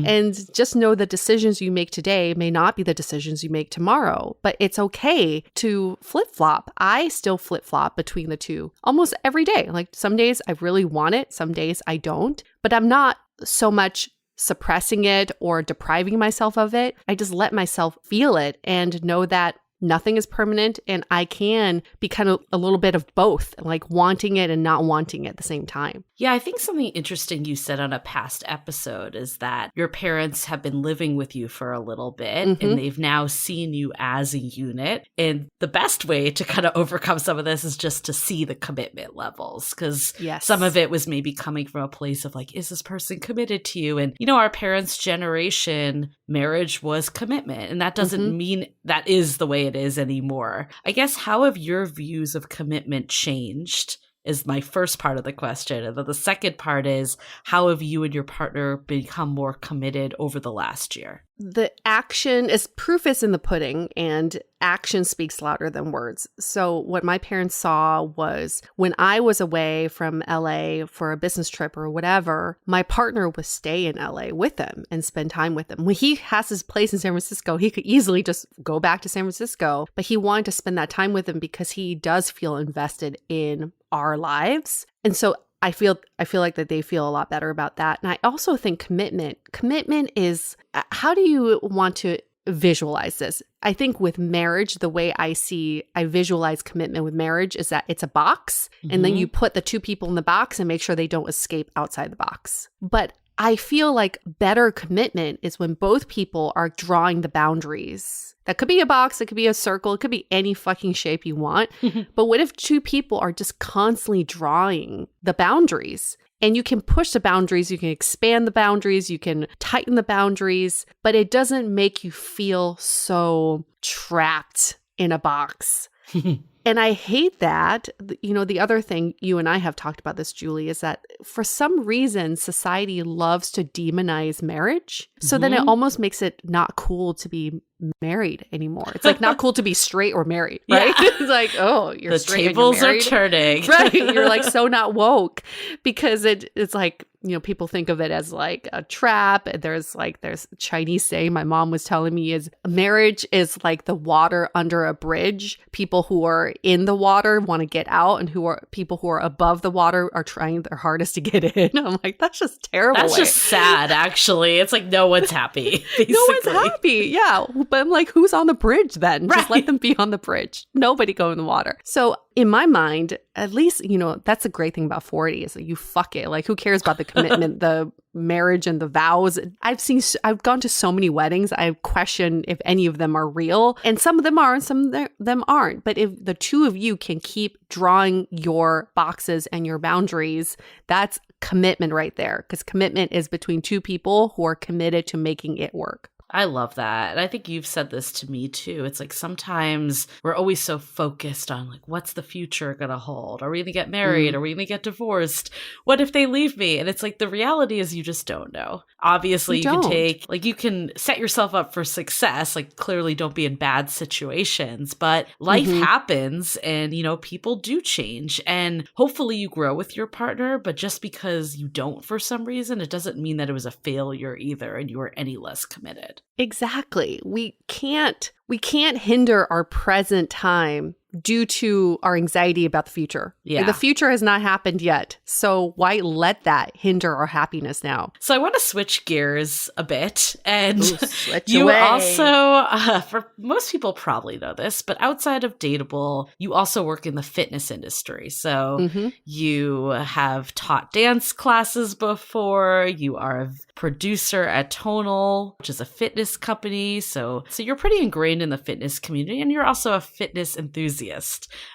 And just know the decisions you make today may not be the decisions you make tomorrow, but it's okay to flip-flop. I still flip-flop between the two almost every day. Like some days I really want it, some days I don't, but I'm not so much suppressing it or depriving myself of it. I just let myself feel it and know that nothing is permanent, and I can be kind of a little bit of both, like wanting it and not wanting it at the same time. Yeah, I think something interesting you said on a past episode is that your parents have been living with you for a little bit and they've now seen you as a unit. And the best way to kind of overcome some of this is just to see the commitment levels, because some of it was maybe coming from a place of like, is this person committed to you? And, our parents' generation, marriage was commitment. And that doesn't mean that is the way it is anymore. I guess, how have your views of commitment changed is my first part of the question. And then the second part is, how have you and your partner become more committed over the last year? The action is proof is in the pudding, and action speaks louder than words. So what my parents saw was when I was away from LA for a business trip or whatever, my partner would stay in LA with them and spend time with them. When he has his place in San Francisco, he could easily just go back to San Francisco, but he wanted to spend that time with them because he does feel invested in our lives. And so I feel like that they feel a lot better about that. And I also think commitment is, how do you want to visualize this? I think with marriage, the way I visualize commitment with marriage is that it's a box, and then you put the two people in the box and make sure they don't escape outside the box. But I feel like better commitment is when both people are drawing the boundaries. That could be a box, it could be a circle, it could be any fucking shape you want. But what if two people are just constantly drawing the boundaries? And you can push the boundaries, you can expand the boundaries, you can tighten the boundaries, but it doesn't make you feel so trapped in a box. And I hate that. The other thing, you and I have talked about this, Julie, is that for some reason, society loves to demonize marriage. So then it almost makes it not cool to be married anymore. It's like not cool to be straight or married, right? Yeah. It's like, oh, you're the straight tables and you're are married. turning. Right. You're like so not woke because it's like, people think of it as like a trap. There's Chinese saying my mom was telling me is marriage is like the water under a bridge. People who are in the water want to get out, and people who are above the water are trying their hardest to get in. I'm like, that's just terrible. That's just sad, actually. It's like no one's happy, basically. No one's happy. Yeah. But I'm like, who's on the bridge then? Right. Just let them be on the bridge. Nobody go in the water. So in my mind, at least, that's a great thing about 40 is that you fuck it. Like, who cares about the commitment, the marriage and the vows? I've gone to so many weddings. I question if any of them are real, and some of them are and some of them aren't. But if the two of you can keep drawing your boxes and your boundaries, that's commitment right there, because commitment is between two people who are committed to making it work. I love that. And I think you've said this to me too. It's like sometimes we're always so focused on like, what's the future going to hold? Are we going to get married? Are we going to get divorced? What if they leave me? And it's like, the reality is you just don't know. Obviously, you can set yourself up for success. Like, clearly don't be in bad situations, but life happens and, people do change, and hopefully you grow with your partner. But just because you don't for some reason, it doesn't mean that it was a failure either and you are any less committed. Exactly. We can't hinder our present time due to our anxiety about the future. Yeah. The future has not happened yet. So why let that hinder our happiness now? So I want to switch gears a bit. And you away. Also, for most people probably know this, but outside of Dateable, you also work in the fitness industry. So you have taught dance classes before. You are a producer at Tonal, which is a fitness company. So you're pretty ingrained in the fitness community, and you're also a fitness enthusiast.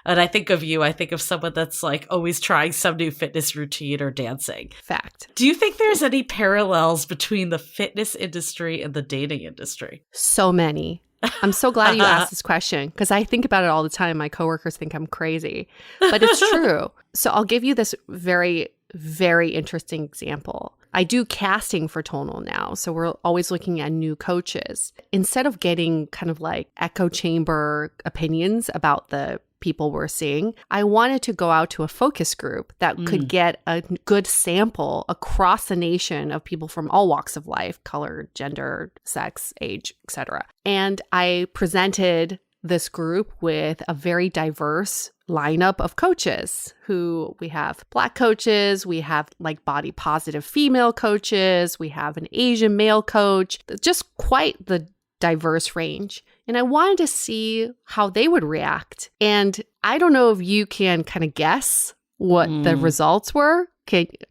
And I think of someone that's like always trying some new fitness routine or dancing. Fact. Do you think there's any parallels between the fitness industry and the dating industry? So many. I'm so glad you asked this question because I think about it all the time. My coworkers think I'm crazy, but it's true. So I'll give you this very, very interesting example. I do casting for Tonal now, so we're always looking at new coaches. Instead of getting kind of like echo chamber opinions about the people we're seeing, I wanted to go out to a focus group that could get a good sample across the nation of people from all walks of life, color, gender, sex, age, etc. And I presented this group with a very diverse lineup of coaches who we have Black coaches, we have like body positive female coaches, we have an Asian male coach, just quite the diverse range. And I wanted to see how they would react. And I don't know if you can kind of guess what the results were.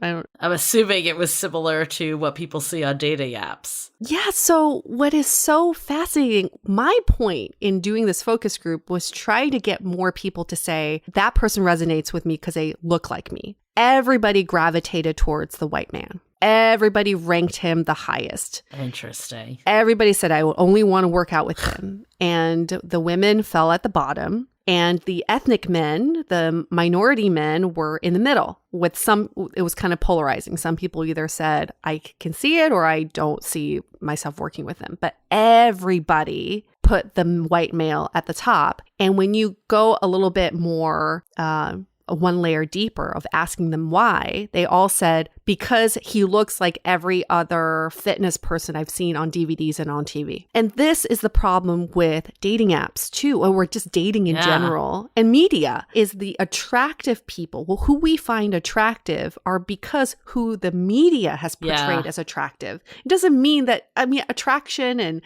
I'm assuming it was similar to what people see on dating apps. Yeah. So what is so fascinating, my point in doing this focus group was trying to get more people to say, that person resonates with me because they look like me. Everybody gravitated towards the white man. Everybody ranked him the highest. Interesting. Everybody said, I will only want to work out with him. And the women fell at the bottom. And the ethnic men, the minority men, were in the middle with it was kind of polarizing. Some people either said, I can see it, or I don't see myself working with them. But everybody put the white male at the top. And when you go a little bit more, one layer deeper of asking them why, they all said, because he looks like every other fitness person I've seen on DVDs and on TV. And this is the problem with dating apps too, or just dating in general. And media is the attractive people. Well, who we find attractive are because who the media has portrayed as attractive. It doesn't mean that, attraction and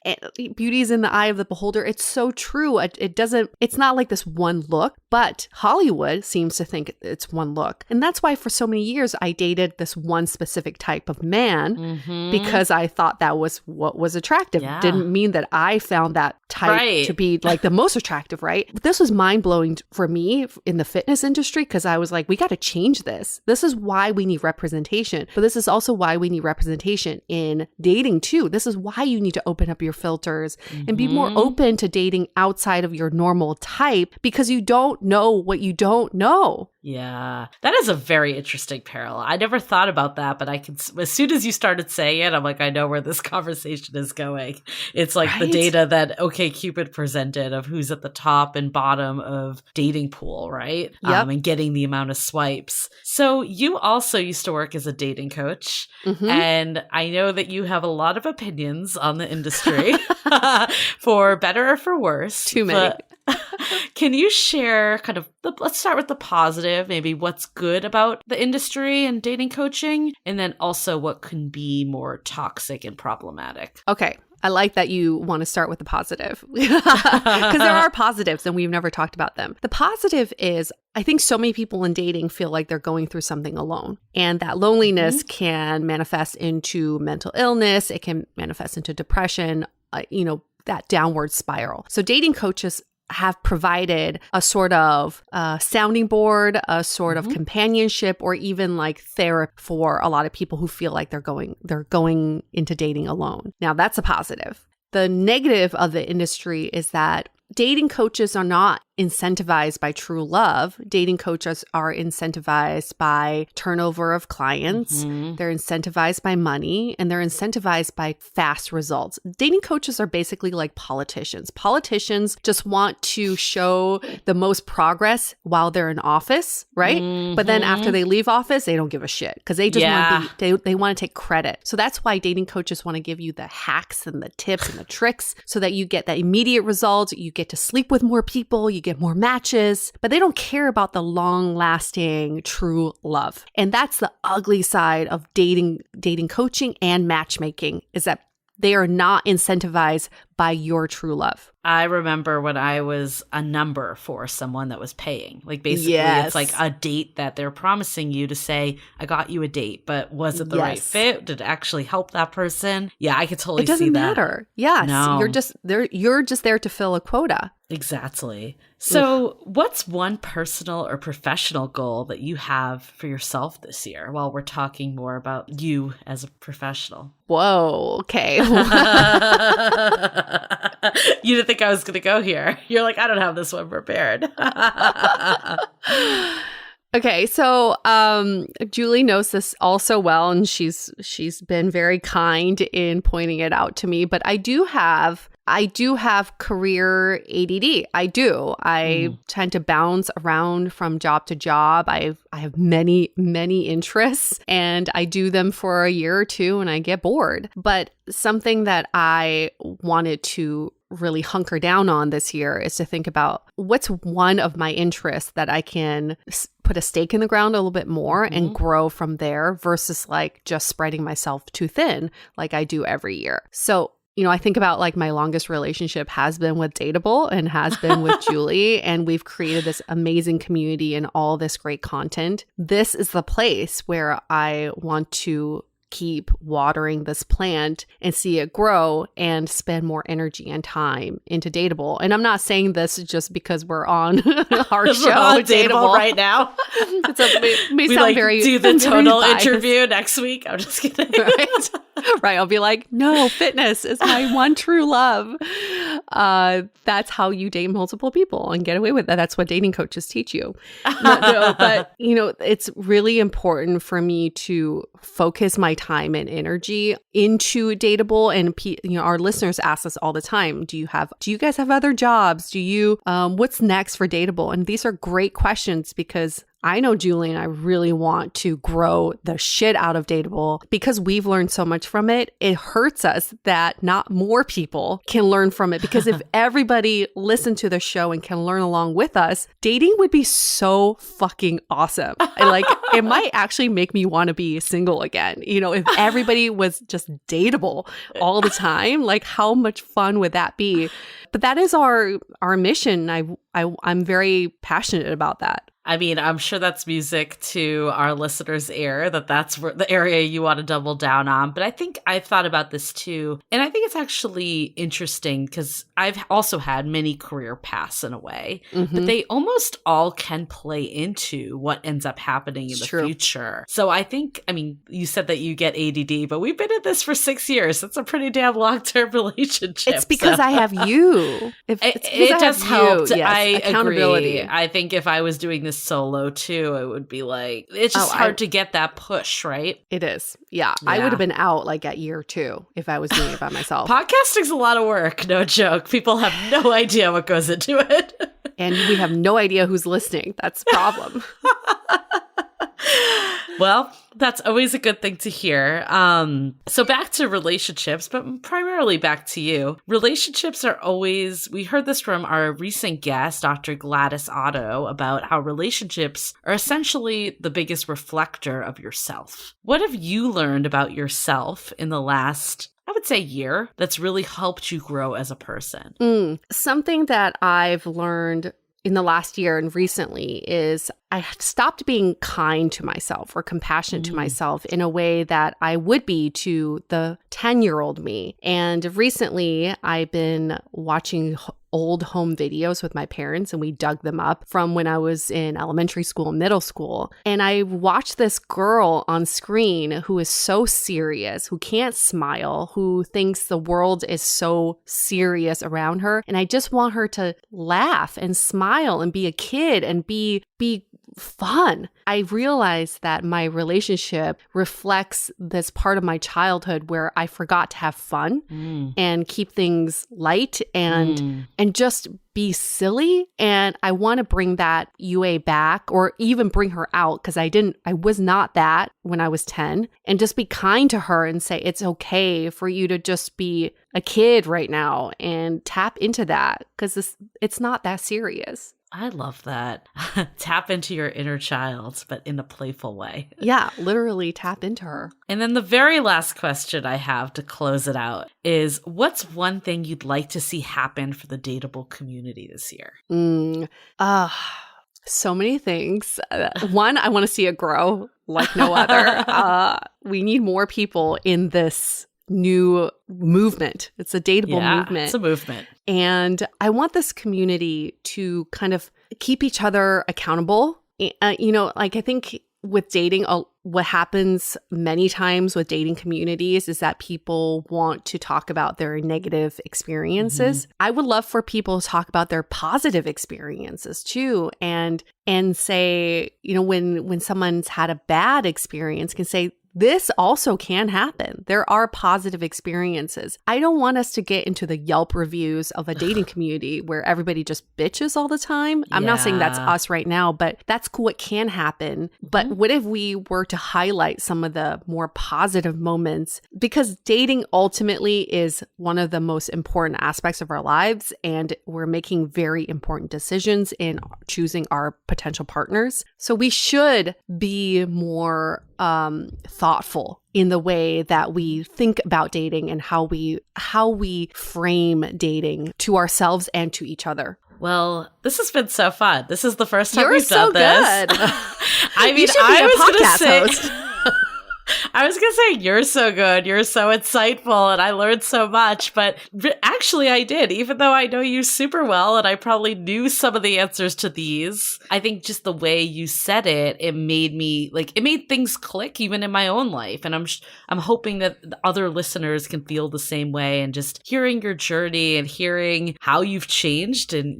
beauty is in the eye of the beholder. It's so true. It's not like this one look, but Hollywood seems to think it's one look. And that's why for so many years I dated this one specific type of man because I thought that was what was attractive. Didn't mean that I found that type to be like the most attractive, right? But this was mind-blowing for me in the fitness industry because I was like, we got to change this. This is why we need representation. But this is also why we need representation in dating too. This is why you need to open up your filters and be more open to dating outside of your normal type because you don't know what you don't know. know. Yeah, that is a very interesting parallel. I never thought about that, but I can, as soon as you started saying it, I'm like, I know where this conversation is going. It's like the data that OkCupid presented of who's at the top and bottom of dating pool, right? Yep. And getting the amount of swipes. So you also used to work as a dating coach, and I know that you have a lot of opinions on the industry, for better or for worse. Too many. Can you share kind of, let's start with the positive, maybe what's good about the industry and dating coaching, and then also what can be more toxic and problematic? Okay. I like that you want to start with the positive because there are positives and we've never talked about them. The positive is I think so many people in dating feel like they're going through something alone, and that loneliness can manifest into mental illness. It can manifest into depression, that downward spiral. So dating coaches have provided a sort of sounding board, a sort of companionship, or even like therapy for a lot of people who feel like they're going into dating alone. Now, that's a positive. The negative of the industry is that dating coaches are not incentivized by true love. Dating coaches are incentivized by turnover of clients. They're incentivized by money, and they're incentivized by fast results. Dating coaches are basically like politicians. Politicians just want to show the most progress while they're in office, right? But then after they leave office, they don't give a shit because they just they want to take credit. So that's why dating coaches want to give you the hacks and the tips and the tricks so that you get that immediate result. You get to sleep with more people. You get more matches, but they don't care about the long-lasting true love. And that's the ugly side of dating coaching and matchmaking, is that they are not incentivized by your true love. I remember when I was a number for someone that was paying. Like basically it's like a date that they're promising you to say, I got you a date, but was it the right fit? Did it actually help that person? Yeah, I could totally see that. It doesn't matter. Yes. No. You're just there to fill a quota. Exactly. So what's one personal or professional goal that you have for yourself this year while we're talking more about you as a professional? Whoa. Okay. You didn't think I was going to go here. You're like, I don't have this one prepared. Okay, so Julie knows this also well, and she's been very kind in pointing it out to me. But I do have career ADD. I tend to bounce around from job to job. I have many interests, and I do them for a year or two, and I get bored. But something that I wanted to really hunker down on this year is to think about what's one of my interests that I can put a stake in the ground a little bit more and grow from there versus like just spreading myself too thin like I do every year. So, I think about like my longest relationship has been with Dateable and has been with Julie, and we've created this amazing community and all this great content. This is the place where I want to keep watering this plant and see it grow and spend more energy and time into Dateable. And I'm not saying this just because we're on our show, on Dateable right now. It may we sound like very do the Tonal interview next week. I'm just kidding. Right. I'll be like, no, fitness is my one true love. That's how you date multiple people and get away with that. That's what dating coaches teach you. But it's really important for me to focus my time and energy into Dateable. And our listeners ask us all the time, do you guys have other jobs? What's next for Dateable? And these are great questions because I know Julie and I really want to grow the shit out of Dateable because we've learned so much from it. It hurts us that not more people can learn from it, because if everybody listened to the show and can learn along with us, dating would be so fucking awesome. It might actually make me want to be single again. If everybody was just dateable all the time, like how much fun would that be? But that is our mission. I'm very passionate about that. I mean, I'm sure that's music to our listeners' ear, that's the area you want to double down on. But I think I've thought about this too. And I think it's actually interesting because I've also had many career paths in a way, but they almost all can play into what ends up happening in the future. So I think, you said that you get ADD, but we've been in this for 6 years. That's a pretty damn long-term relationship. It's because I have you. It does help. Yes, I accountability. agree. I think if I was doing this just solo too, it would be like, it's just hard to get that push, right? It is. Yeah. I would have been out like at year 2 if I was doing it by myself. Podcasting's a lot of work, no joke. People have no idea what goes into it. And we have no idea who's listening. That's the problem. Well, that's always a good thing to hear. So back to relationships, but primarily back to you. Relationships are always, we heard this from our recent guest, Dr. Gladys Otto, about how relationships are essentially the biggest reflector of yourself. What have you learned about yourself in the last, I would say, year that's really helped you grow as a person? Something that I've learned in the last year and recently is I stopped being kind to myself or compassionate to myself in a way that I would be to the 10-year-old me. And recently I've been watching old home videos with my parents, and we dug them up from when I was in elementary school and middle school. And I watched this girl on screen who is so serious, who can't smile, who thinks the world is so serious around her. And I just want her to laugh and smile and be a kid and be fun. I realized that my relationship reflects this part of my childhood where I forgot to have fun and keep things light and just be silly. And I want to bring that Yue back, or even bring her out, because I was not that when I was 10, and just be kind to her and say, it's okay for you to just be a kid right now, and tap into that, because it's not that serious. I love that. Tap into your inner child, but in a playful way. Yeah, literally tap into her. And then the very last question I have to close it out is, what's one thing you'd like to see happen for the Dateable community this year? So many things. One, I want to see it grow like no other. We need more people in this new movement. It's a Dateable movement. It's a movement. And I want this community to kind of keep each other accountable. I think with dating, what happens many times with dating communities is that people want to talk about their negative experiences. I would love for people to talk about their positive experiences too, and say, when someone's had a bad experience, can say, this also can happen. There are positive experiences. I don't want us to get into the Yelp reviews of a dating community where everybody just bitches all the time. I'm not saying that's us right now, but that's cool. It can happen. But what if we were to highlight some of the more positive moments? Because dating ultimately is one of the most important aspects of our lives, and we're making very important decisions in choosing our potential partners. So we should be more thoughtful in the way that we think about dating and how we frame dating to ourselves and to each other. Well, this has been so fun. This is the first time You're we've done so this. Good. I mean, you should be a podcast host. I was going to say, you're so good. You're so insightful, and I learned so much. But actually, I did, even though I know you super well, and I probably knew some of the answers to these. I think just the way you said it, it made things click even in my own life. And I'm hoping that other listeners can feel the same way. And just hearing your journey and hearing how you've changed, and,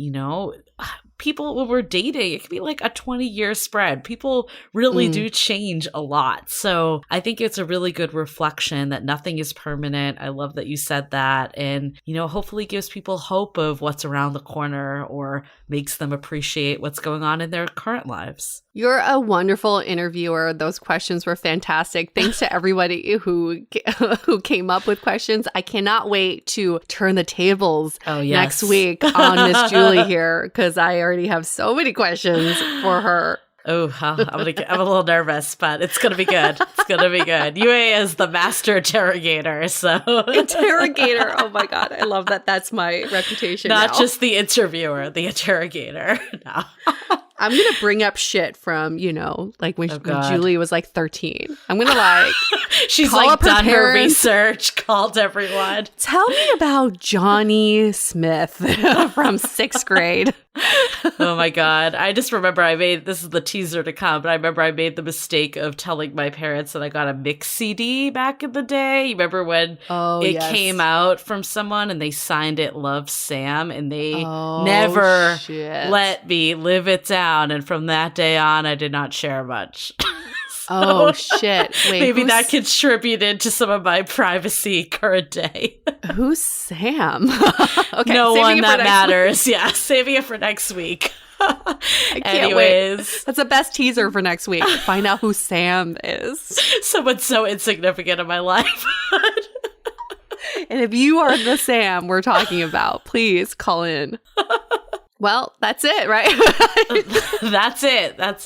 people, when we're dating, it can be like a 20-year spread. People really do change a lot. So I think it's a really good reflection that nothing is permanent. I love that you said that. And, hopefully gives people hope of what's around the corner, or makes them appreciate what's going on in their current lives. You're a wonderful interviewer. Those questions were fantastic. Thanks to everybody who came up with questions. I cannot wait to turn the tables next week on Miss Julie here, because I already have so many questions for her. Oh, I'm a little nervous, but it's going to be good. It's going to be good. Yue is the master interrogator, so. Interrogator. Oh my God. I love that. That's my reputation Not now. Just the interviewer, the interrogator. No. I'm going to bring up shit from, when Julie was like 13. I'm going to she's call done her parents. research, called everyone. Tell me about Johnny Smith from 6th grade. Oh my God. I just remember this is the teaser to come, but I remember I made the mistake of telling my parents that I got a mix CD back in the day. You remember when it came out from someone and they signed it Love Sam, and they never let me live it down. And from that day on, I did not share much. Oh, shit. Wait, maybe that contributed to some of my privacy current day. Who's Sam? Okay, no one that matters. Yeah, saving it for next week. I can't wait. That's the best teaser for next week. Find out who Sam is. Someone so insignificant in my life. And if you are the Sam we're talking about, please call in. Well, that's it, right? That's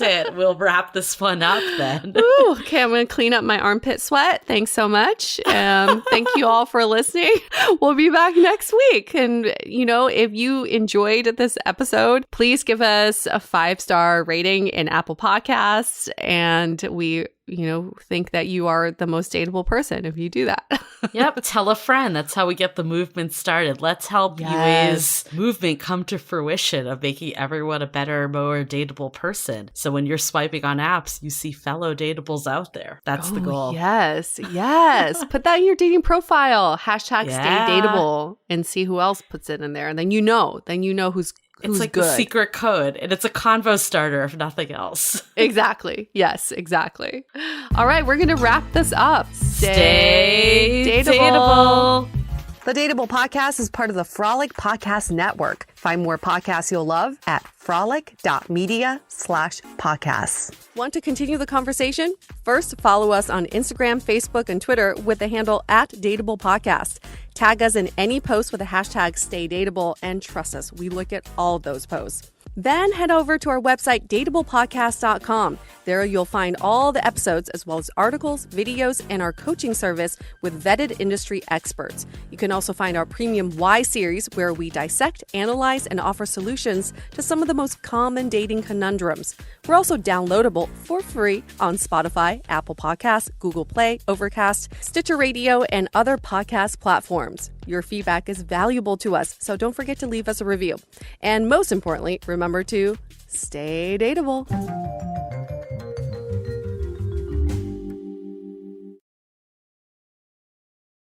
it. We'll wrap this one up then. Ooh, okay, I'm going to clean up my armpit sweat. Thanks so much. Thank you all for listening. We'll be back next week. And, if you enjoyed this episode, please give us a 5-star rating in Apple Podcasts. And we think that you are the most dateable person if you do that. Yep. Tell a friend. That's how we get the movement started. Let's help Yues movement come to fruition of making everyone a better, more dateable person. So when you're swiping on apps, you see fellow dateables out there. That's the goal. Yes. Put that in your dating profile. Hashtag stay dateable and see who else puts it in there. And then you know who's it's like good. The secret code, and it's a convo starter if nothing else. Exactly. Yes, exactly. All right, we're going to wrap this up. Stay dateable. The Dateable Podcast is part of the Frolic Podcast Network. Find more podcasts you'll love at frolic.media/podcasts. Want to continue the conversation? First, follow us on Instagram, Facebook, and Twitter with the handle @DateablePodcast. Tag us in any post with the hashtag StayDateable, and trust us, we look at all those posts. Then head over to our website, dateablepodcast.com. There you'll find all the episodes as well as articles, videos, and our coaching service with vetted industry experts. You can also find our premium Why series where we dissect, analyze, and offer solutions to some of the most common dating conundrums. We're also downloadable for free on Spotify, Apple Podcasts, Google Play, Overcast, Stitcher Radio, and other podcast platforms. Your feedback is valuable to us, so don't forget to leave us a review. And most importantly, remember to stay dateable.